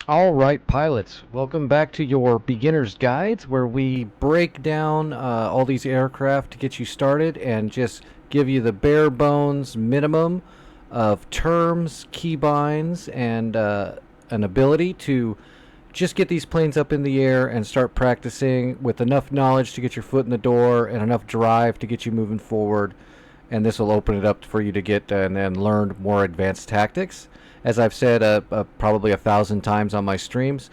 All right, pilots, welcome back to your beginner's guides where we break down all these aircraft to get you started and just give you the bare bones minimum of terms, keybinds, and an ability to just get these planes up in the air and start practicing with enough knowledge to get your foot in the door and enough drive to get you moving forward. And this will open it up for you to get and then learn more advanced tactics. As I've said probably 1,000 times on my streams,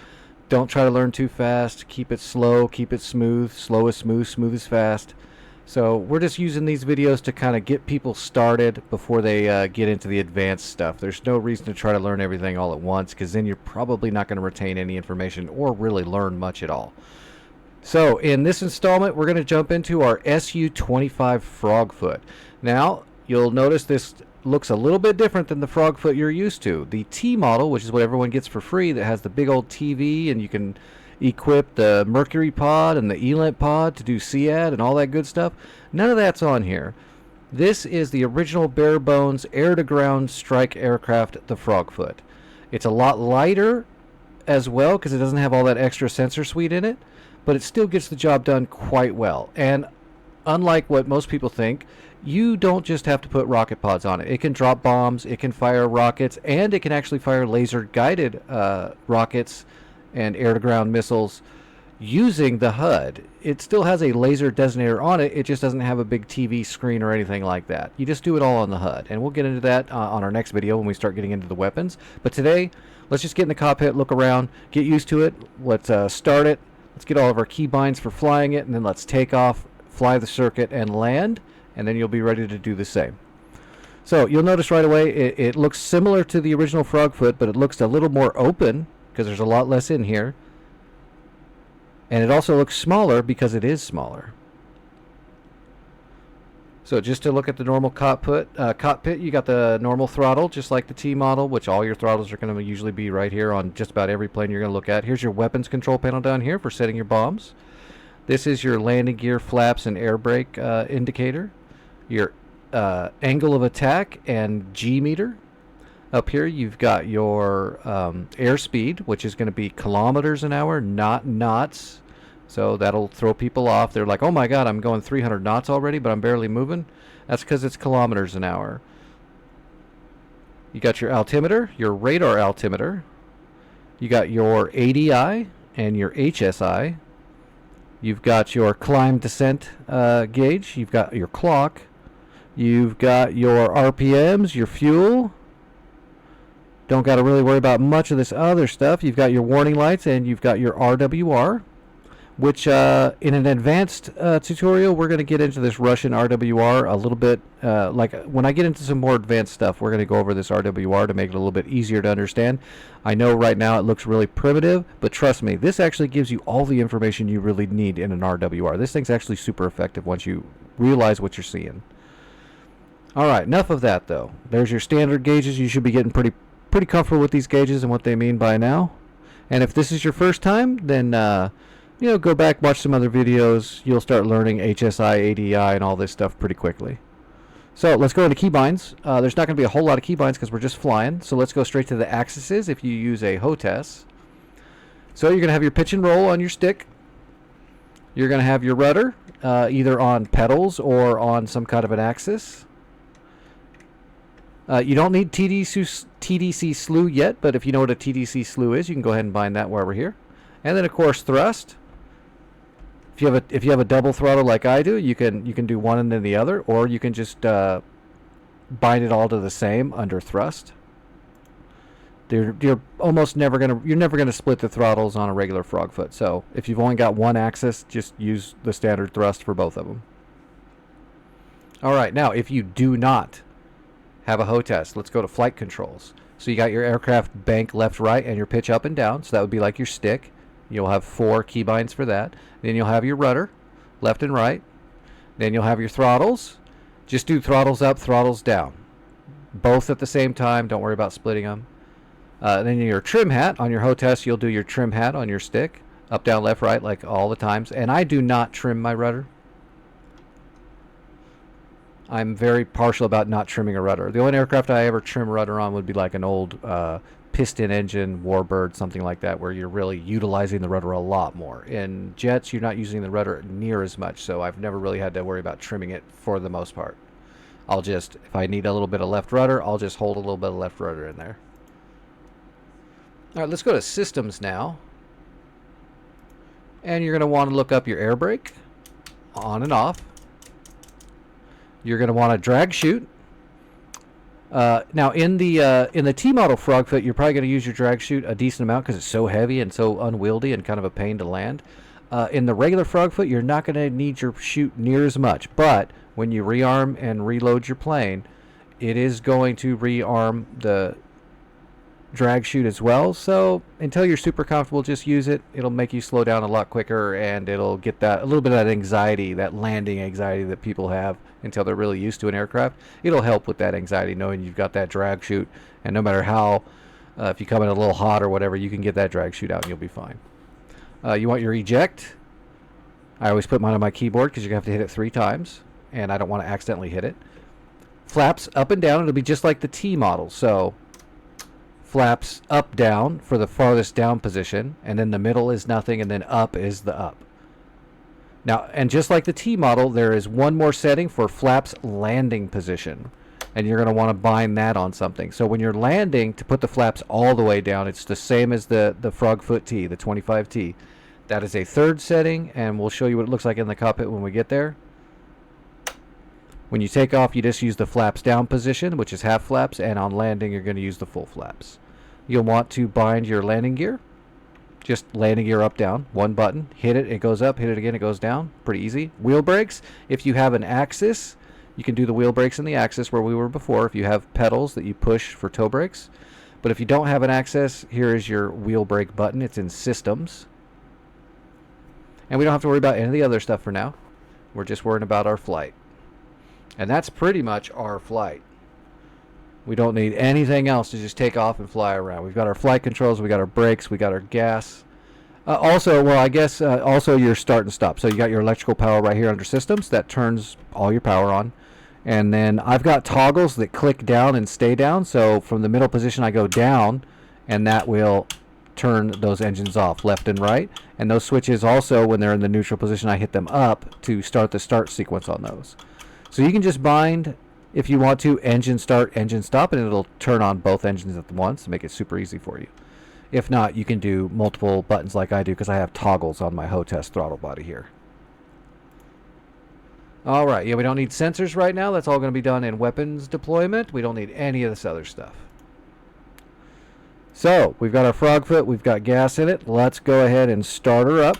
don't try to learn too fast. Keep it slow, keep it smooth. Slow is smooth, smooth is fast. So we're just using these videos to kind of get people started before they get into the advanced stuff. There's no reason to try to learn everything all at once, because then you're probably not going to retain any information or really learn much at all. So in this installment, we're going to jump into our Su-25 Frogfoot. Now, you'll notice this looks a little bit different than the Frogfoot you're used to. The T model, which is what everyone gets for free, that has the big old TV and you can equip the Mercury pod and the ELINT pod to do SEAD and all that good stuff. None of that's on here. This is the original bare bones air-to-ground strike aircraft, the Frogfoot. It's a lot lighter as well because it doesn't have all that extra sensor suite in it, but it still gets the job done quite well. And unlike what most people think, you don't just have to put rocket pods on it. It can drop bombs, it can fire rockets, and it can actually fire laser-guided rockets and air-to-ground missiles using the HUD. It still has a laser designator on it, it just doesn't have a big TV screen or anything like that. You just do it all on the HUD, and we'll get into that on our next video when we start getting into the weapons. But today, let's just get in the cockpit, look around, get used to it, let's start it, let's get all of our keybinds for flying it, and then let's take off, fly the circuit, and land, and then you'll be ready to do the same. So you'll notice right away it looks similar to the original Frogfoot, but it looks a little more open because there's a lot less in here. And it also looks smaller because it is smaller. So just to look at the normal cockpit, you got the normal throttle, just like the T model, which all your throttles are going to usually be right here on just about every plane you're going to look at. Here's your weapons control panel down here for setting your bombs. This is your landing gear, flaps, and air brake indicator. Your angle of attack and G meter. Up here you've got your airspeed, which is going to be kilometers an hour, not knots. So that'll throw people off. They're like, oh my god, I'm going 300 knots already, but I'm barely moving. That's because it's kilometers an hour. You got your altimeter, your radar altimeter. You got your ADI and your HSI. You've got your climb descent gauge. You've got your clock. You've got your RPMs, your fuel. Don't got to really worry about much of this other stuff. You've got your warning lights and you've got your RWR, which in an advanced tutorial, we're going to get into this Russian RWR a little bit. Like when I get into some more advanced stuff, we're going to go over this RWR to make it a little bit easier to understand. I know right now it looks really primitive, but trust me, this actually gives you all the information you really need in an RWR. This thing's actually super effective once you realize what you're seeing. All right, enough of that though. There's your standard gauges. You should be getting pretty comfortable with these gauges and what they mean by now. And if this is your first time, then go back, watch some other videos. You'll start learning HSI, ADI, and all this stuff pretty quickly. So let's go into keybinds. There's not going to be a whole lot of keybinds because we're just flying. So let's go straight to the axes if you use a HOTAS. So you're going to have your pitch and roll on your stick. You're going to have your rudder either on pedals or on some kind of an axis. You don't need TDC slew yet, but if you know what a TDC slew is, you can go ahead and bind that while we're here. And then of course thrust. If you have a double throttle like I do, you can do one and then the other, or you can just bind it all to the same under thrust. You're never gonna split the throttles on a regular Frogfoot. So if you've only got one axis, just use the standard thrust for both of them. All right, now if you do not have a HOTAS, let's go to flight controls. So you got your aircraft bank left, right, and your pitch up and down. So that would be like your stick. You'll have 4 keybinds for that. Then you'll have your rudder, left and right. Then you'll have your throttles. Just do throttles up, throttles down. Both at the same time. Don't worry about splitting them. Then your trim hat. On your HOTAS, you'll do your trim hat on your stick. Up, down, left, right, like all the times. And I do not trim my rudder. I'm very partial about not trimming a rudder. The only aircraft I ever trim rudder on would be like an old piston engine, warbird, something like that, where you're really utilizing the rudder a lot more. In jets, you're not using the rudder near as much, so I've never really had to worry about trimming it for the most part. I'll just, if I need a little bit of left rudder, I'll just hold a little bit of left rudder in there. All right, let's go to systems now. And you're going to want to look up your air brake, on and off. You're going to want to drag chute. Now in the T model Frogfoot, you're probably going to use your drag chute a decent amount because it's so heavy and so unwieldy and kind of a pain to land. In the regular Frogfoot, you're not going to need your chute near as much, but when you rearm and reload your plane, it is going to rearm the drag chute as well. So until you're super comfortable, just use it. It'll make you slow down a lot quicker, and it'll get that a little bit of that anxiety, that landing anxiety that people have until they're really used to an aircraft. It'll help with that anxiety knowing you've got that drag chute, and no matter how, if you come in a little hot or whatever, you can get that drag chute out and you'll be fine. You want your eject. I always put mine on my keyboard because you have to hit it 3 times, and I don't want to accidentally hit it. Flaps up and down. It'll be just like the T model. So flaps up down for the farthest down position, and then the middle is nothing, and then up is the up. Now, and just like the T model, there is one more setting for flaps landing position, and you're going to want to bind that on something. So when you're landing, to put the flaps all the way down, it's the same as the Frogfoot T, the 25T. That is a 3rd setting, and we'll show you what it looks like in the cockpit when we get there. When you take off, you just use the flaps down position, which is half flaps, and on landing, you're going to use the full flaps. You'll want to bind your landing gear. Just landing gear up, down, one button. Hit it, it goes up. Hit it again, it goes down. Pretty easy. Wheel brakes. If you have an axis, you can do the wheel brakes in the axis where we were before if you have pedals that you push for toe brakes. But if you don't have an axis, here is your wheel brake button. It's in systems. And we don't have to worry about any of the other stuff for now. We're just worrying about our flight. And that's pretty much our flight. We don't need anything else to just take off and fly around. We've got our flight controls, we got our brakes, we got our gas. Also your start and stop. So you got your electrical power right here under systems. That turns all your power on. And then I've got toggles that click down and stay down. So from the middle position I go down, and that will turn those engines off left and right. And those switches also, when they're in the neutral position, I hit them up to start the start sequence on those. So you can just bind, if you want to, engine start, engine stop, and it'll turn on both engines at once to make it super easy for you. If not, you can do multiple buttons like I do because I have toggles on my HOTES throttle body here. Alright, yeah, we don't need sensors right now. That's all going to be done in weapons deployment. We don't need any of this other stuff. So, we've got our Frogfoot, we've got gas in it. Let's go ahead and start her up.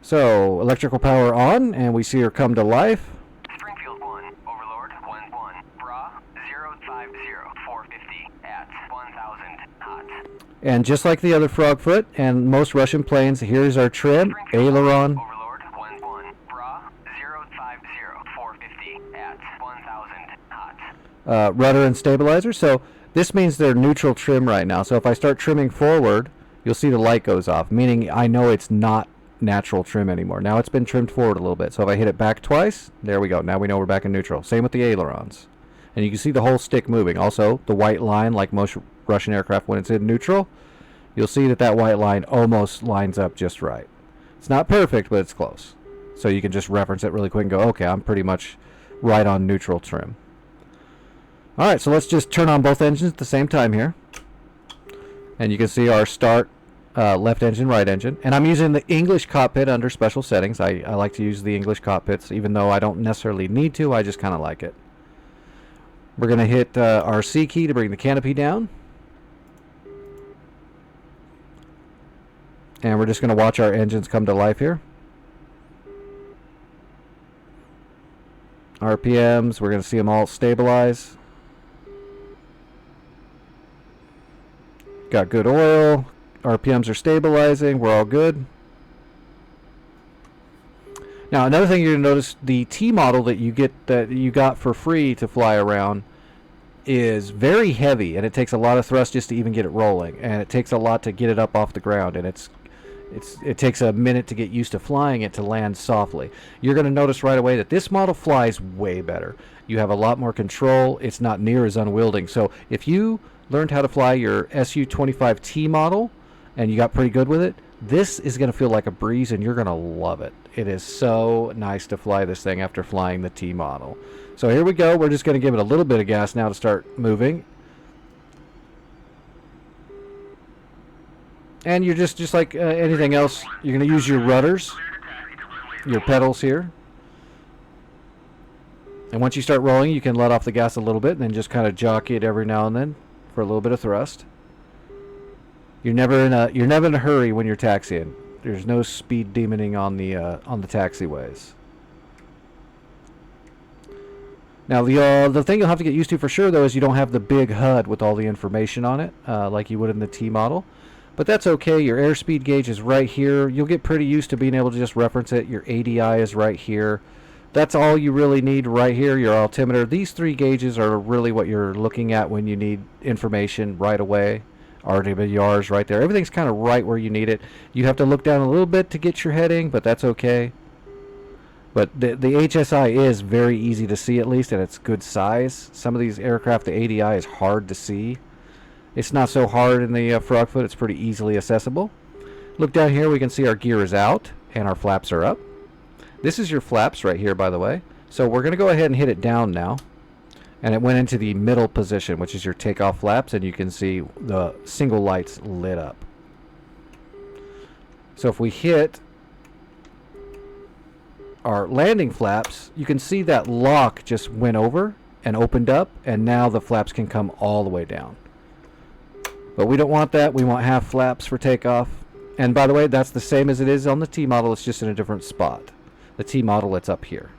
So, electrical power on, and we see her come to life. Springfield 1, Overlord 1-1, Bra 050-450 at 1000 knots. And just like the other Frogfoot and most Russian planes, here's our trim, aileron. Overlord 1-1, Bra 050-450 at 1000 knots. Rudder and stabilizer. So this means they're neutral trim right now. So if I start trimming forward, you'll see the light goes off, meaning I know it's not natural trim anymore. Now it's been trimmed forward a little bit. So if I hit it back twice, there we go. Now we know we're back in neutral. Same with the ailerons. And you can see the whole stick moving. Also, the white line, like most Russian aircraft when it's in neutral, you'll see that that white line almost lines up just right. It's not perfect, but it's close. So you can just reference it really quick and go, okay, I'm pretty much right on neutral trim. Alright, so let's just turn on both engines at the same time here. And you can see our start left engine, right engine. And I'm using the English cockpit under special settings. I like to use the English cockpits, even though I don't necessarily need to. I just kind of like it. We're going to hit our C key to bring the canopy down. And we're just going to watch our engines come to life here. RPMs, we're going to see them all stabilize. Got good oil. RPMs are stabilizing. We're all good. Now, another thing you're going to notice, the T model that you got for free to fly around is very heavy, and it takes a lot of thrust just to even get it rolling, and it takes a lot to get it up off the ground, and it takes a minute to get used to flying it to land softly. You're going to notice right away that this model flies way better. You have a lot more control. It's not near as unwielding. So if you learned how to fly your Su-25T model, and you got pretty good with it, this is going to feel like a breeze, and you're going to love it. It is so nice to fly this thing after flying the T model. So here we go. We're just going to give it a little bit of gas now to start moving. And you're just like anything else, you're going to use your rudders, your pedals here. And once you start rolling, you can let off the gas a little bit and then just kind of jockey it every now and then for a little bit of thrust. You're never in a hurry when you're taxiing. There's no speed demoning on the taxiways. Now the thing you'll have to get used to for sure though is you don't have the big HUD with all the information on it like you would in the T model. But that's okay. Your airspeed gauge is right here. You'll get pretty used to being able to just reference it. Your ADI is right here. That's all you really need right here, your altimeter. These three gauges are really what you're looking at when you need information right away. RWR's right there. Everything's kind of right where you need it. You have to look down a little bit to get your heading, but that's okay. But the HSI is very easy to see, at least, and it's good size. Some of these aircraft, the ADI is hard to see. It's not so hard in the Frogfoot. It's pretty easily accessible. Look down here. We can see our gear is out and our flaps are up. This is your flaps right here, by the way. So we're going to go ahead and hit it down now. And it went into the middle position, which is your takeoff flaps, and you can see the single lights lit up. So if we hit our landing flaps, you can see that lock just went over and opened up, and now the flaps can come all the way down. But we don't want that. We want half flaps for takeoff. And by the way, that's the same as it is on the T model. It's just in a different spot. The T model, it's up here.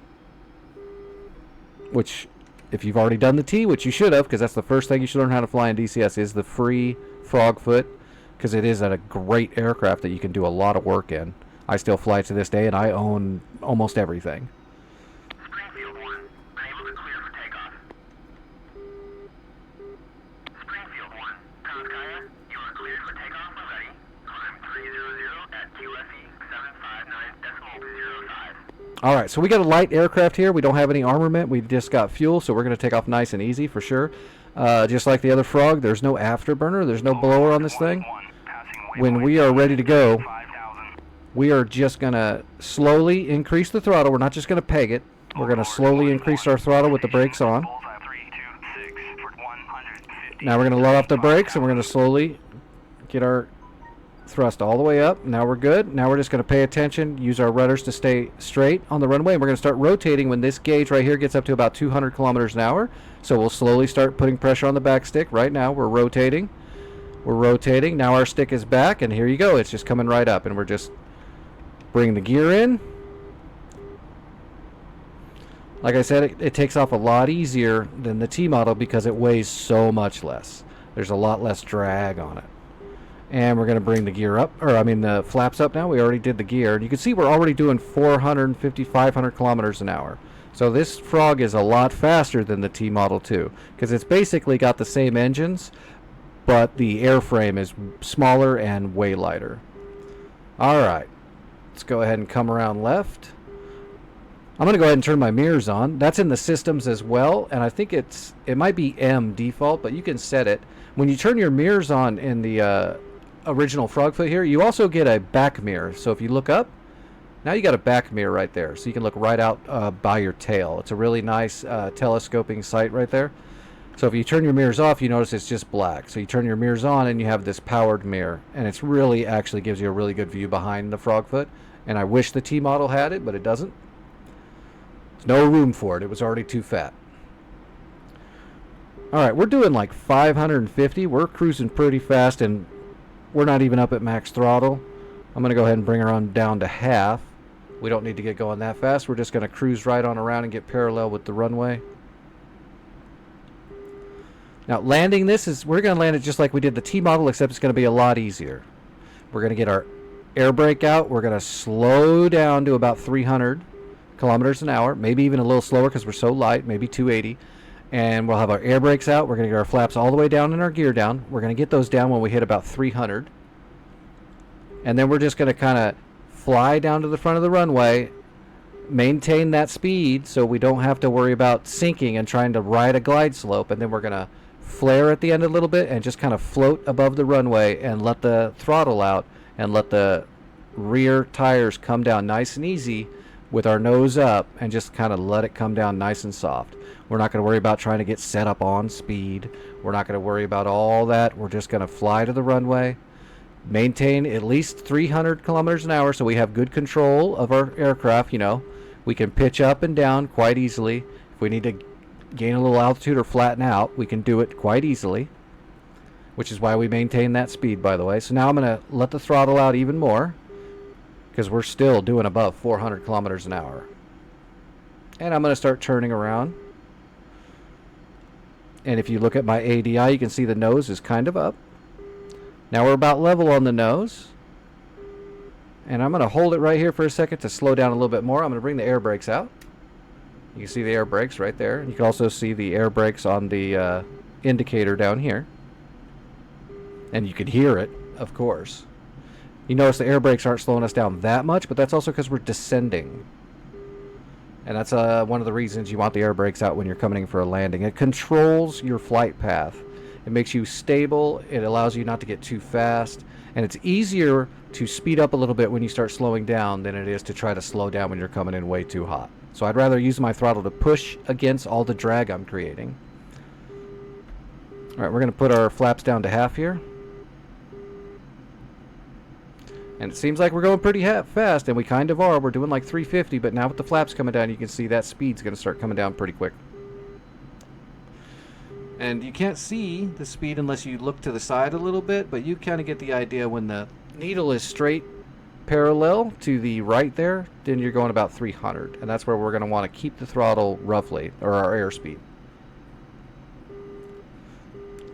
Which, if you've already done the T, which you should have, because that's the first thing you should learn how to fly in DCS, is the free Frogfoot, because it is a great aircraft that you can do a lot of work in. I still fly to this day, and I own almost everything. Springfield 1, unable to clear for takeoff. Springfield 1, Kaya, you are cleared for takeoff when ready. Climb 300 at QFE 759.05. All right, so we got a light aircraft here. We don't have any armament. We've just got fuel, so we're going to take off nice and easy for sure. Just like the other Frog, there's no afterburner. There's no blower on this thing. When we are ready to go, we are just going to slowly increase the throttle. We're not just going to peg it. We're going to slowly increase our throttle with the brakes on. Now we're going to let off the brakes, and we're going to slowly get our thrust all the way up. Now we're good. Now we're just going to pay attention, use our rudders to stay straight on the runway, and we're going to start rotating when this gauge right here gets up to about 200 kilometers an hour. So we'll slowly start putting pressure on the back stick. Right now we're rotating. We're rotating. Now our stick is back, and here you go. It's just coming right up, and we're just bringing the gear in. Like I said, it takes off a lot easier than the T model because it weighs so much less. There's a lot less drag on it. And we're going to bring the gear up, the flaps up now. We already did the gear. And you can see we're already doing 450, 500 kilometers an hour. So this Frog is a lot faster than the T model too, because it's basically got the same engines, but the airframe is smaller and way lighter. All right, let's go ahead and come around left. I'm going to go ahead and turn my mirrors on. That's in the systems as well, and I think it might be M default, but you can set it. When you turn your mirrors on in the original Frogfoot here, you also get a back mirror. So if you look up, now you got a back mirror right there, so you can look right out by your tail. It's a really nice telescoping sight right there. So if you turn your mirrors off, you notice it's just black. So you turn your mirrors on and you have this powered mirror, and it's really actually gives you a really good view behind the Frogfoot. And I wish the T model had it, but it doesn't. There's no room for it. It was already too fat. All right, we're doing like 550. We're cruising pretty fast, and we're not even up at max throttle. I'm going to go ahead and bring her on down to half. We don't need to get going that fast. We're just going to cruise right on around and get parallel with the runway. Now, landing this we're going to land it just like we did the T model, except it's going to be a lot easier. We're going to get our air brake out. We're going to slow down to about 300 kilometers an hour, maybe even a little slower because we're so light, maybe 280. And we'll have our air brakes out. We're going to get our flaps all the way down and our gear down. We're going to get those down when we hit about 300. And then we're just going to kind of fly down to the front of the runway, maintain that speed so we don't have to worry about sinking and trying to ride a glide slope. And then we're going to flare at the end a little bit and just kind of float above the runway and let the throttle out and let the rear tires come down nice and easy with our nose up, and just kind of let it come down nice and soft. We're not going to worry about trying to get set up on speed. We're not going to worry about all that. We're just going to fly to the runway, maintain at least 300 kilometers an hour so we have good control of our aircraft. You know, we can pitch up and down quite easily. If we need to gain a little altitude or flatten out, we can do it quite easily, which is why we maintain that speed, by the way. So now I'm going to let the throttle out even more, because we're still doing above 400 kilometers an hour. And I'm going to start turning around. And if you look at my ADI, you can see the nose is kind of up. Now we're about level on the nose. And I'm going to hold it right here for a second to slow down a little bit more. I'm going to bring the air brakes out. You can see the air brakes right there. You can also see the air brakes on the indicator down here. And you can hear it, of course. You notice the air brakes aren't slowing us down that much, but that's also because we're descending. And that's one of the reasons you want the air brakes out when you're coming in for a landing. It controls your flight path. It makes you stable. It allows you not to get too fast. And it's easier to speed up a little bit when you start slowing down than it is to try to slow down when you're coming in way too hot. So I'd rather use my throttle to push against all the drag I'm creating. Alright, we're going to put our flaps down to half here. And it seems like we're going pretty fast, and we kind of are. We're doing like 350, but now with the flaps coming down, you can see that speed's going to start coming down pretty quick. And you can't see the speed unless you look to the side a little bit, but you kind of get the idea when the needle is straight parallel to the right there, then you're going about 300. And that's where we're going to want to keep the throttle roughly, or our airspeed.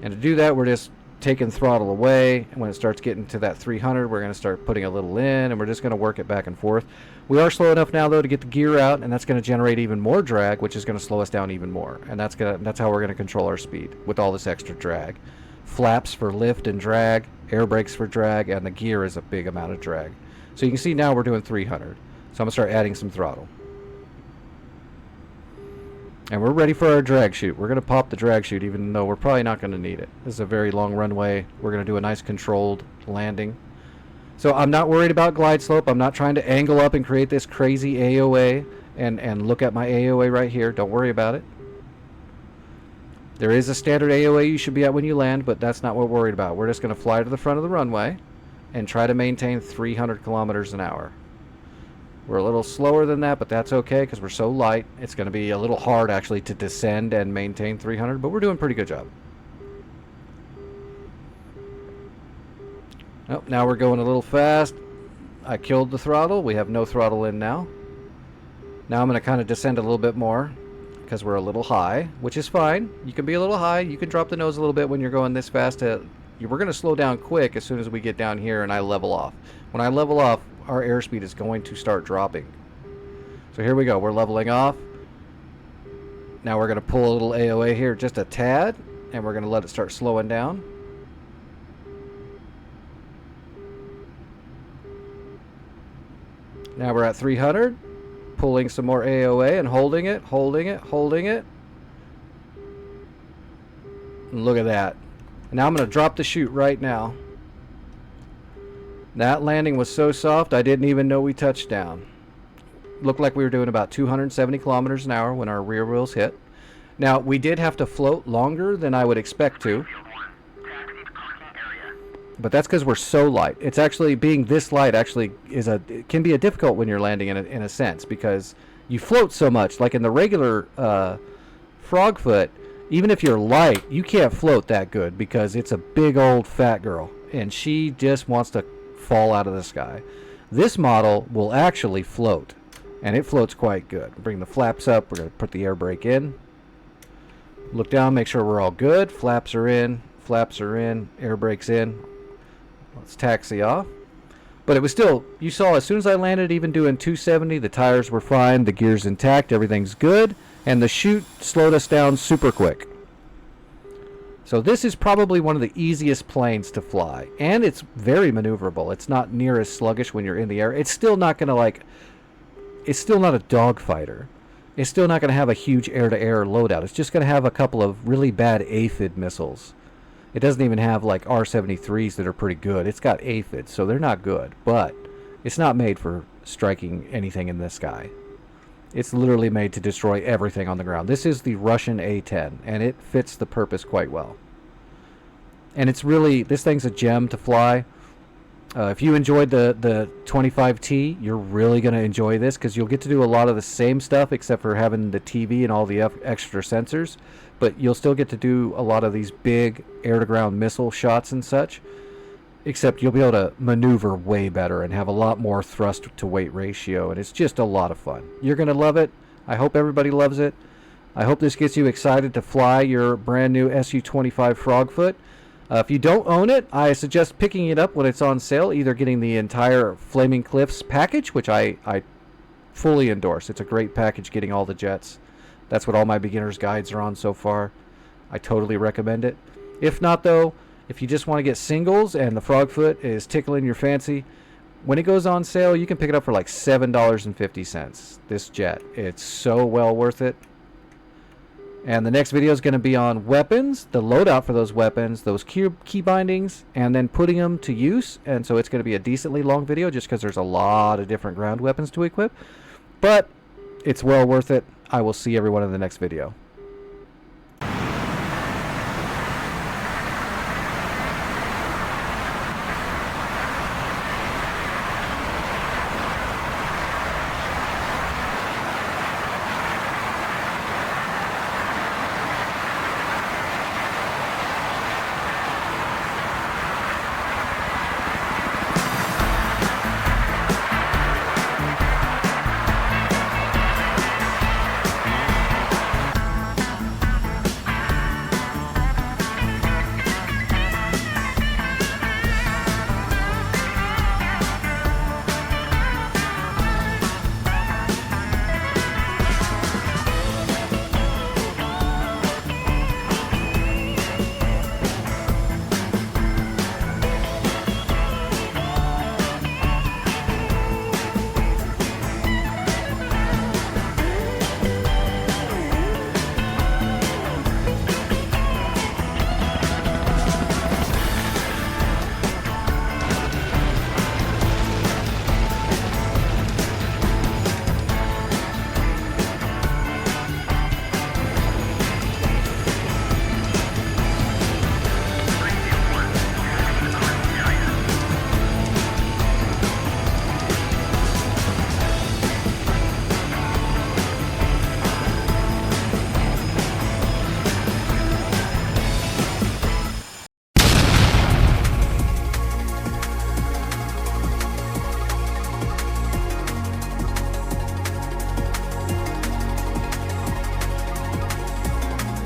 And to do that, we're just taking throttle away, and when it starts getting to that 300, we're going to start putting a little in, and we're just going to work it back and forth. We are slow enough now, though, to get the gear out, and that's going to generate even more drag, which is going to slow us down even more. And that's how we're going to control our speed with all this extra drag. Flaps for lift and drag, air brakes for drag, and the gear is a big amount of drag. So you can see now we're doing 300. So I'm going to start adding some throttle. And we're ready for our drag chute. We're going to pop the drag chute, even though we're probably not going to need it. This is a very long runway. We're going to do a nice controlled landing. So I'm not worried about glide slope. I'm not trying to angle up and create this crazy AOA. And look at my AOA right here. Don't worry about it. There is a standard AOA you should be at when you land, but that's not what we're worried about. We're just going to fly to the front of the runway and try to maintain 300 kilometers an hour. We're a little slower than that, but that's okay because we're so light. It's going to be a little hard, actually, to descend and maintain 300, but we're doing a pretty good job. Oh, now we're going a little fast. I killed the throttle. We have no throttle in now. Now I'm going to kind of descend a little bit more because we're a little high, which is fine. You can be a little high. You can drop the nose a little bit when you're going this fast. We're going to slow down quick as soon as we get down here and I level off. When I level off, our airspeed is going to start dropping. So here we go. We're leveling off. Now we're going to pull a little AOA here just a tad, and we're going to let it start slowing down. Now we're at 300, pulling some more AOA and holding it, holding it, holding it. And look at that. Now I'm going to drop the chute right now. That landing was so soft, I didn't even know we touched down. Looked like we were doing about 270 kilometers an hour when our rear wheels hit. Now, we did have to float longer than I would expect to. But that's because we're so light. It's actually, being this light actually it can be a difficult when you're landing in a sense, because you float so much. Like in the regular Frogfoot, even if you're light, you can't float that good because it's a big old fat girl. And she just wants to fall out of the sky. This model will actually float, and it floats quite good. Bring the flaps up. We're going to put the air brake in. Look down, make sure we're all good. Flaps are in, air brakes in. Let's taxi off. But it was still, you saw as soon as I landed, even doing 270, the tires were fine, the gear's intact, everything's good, and the chute slowed us down super quick. So this is probably one of the easiest planes to fly, and it's very maneuverable. It's not near as sluggish when you're in the air. It's still not going to it's still not a dogfighter, it's still not going to have a huge air-to-air loadout. It's just going to have a couple of really bad aphid missiles. It doesn't even have like R-73s that are pretty good. It's got aphids, so they're not good. But it's not made for striking anything in the sky. It's literally made to destroy everything on the ground. This is the Russian A-10, and it fits the purpose quite well. And it's really, this thing's a gem to fly. If you enjoyed the 25T, you're really going to enjoy this because you'll get to do a lot of the same stuff except for having the TV and all the extra sensors. But you'll still get to do a lot of these big air-to-ground missile shots and such. Except you'll be able to maneuver way better and have a lot more thrust-to-weight ratio. And it's just a lot of fun. You're going to love it. I hope everybody loves it. I hope this gets you excited to fly your brand new Su-25 Frogfoot. If you don't own it, I suggest picking it up when it's on sale, either getting the entire Flaming Cliffs package, which I fully endorse. It's a great package getting all the jets. That's what all my beginner's guides are on so far. I totally recommend it. If not, though, if you just want to get singles and the Frogfoot is tickling your fancy, when it goes on sale, you can pick it up for like $7.50. This jet. It's so well worth it. And the next video is going to be on weapons, the loadout for those weapons, those key bindings, and then putting them to use. And so it's going to be a decently long video just because there's a lot of different ground weapons to equip. But it's well worth it. I will see everyone in the next video.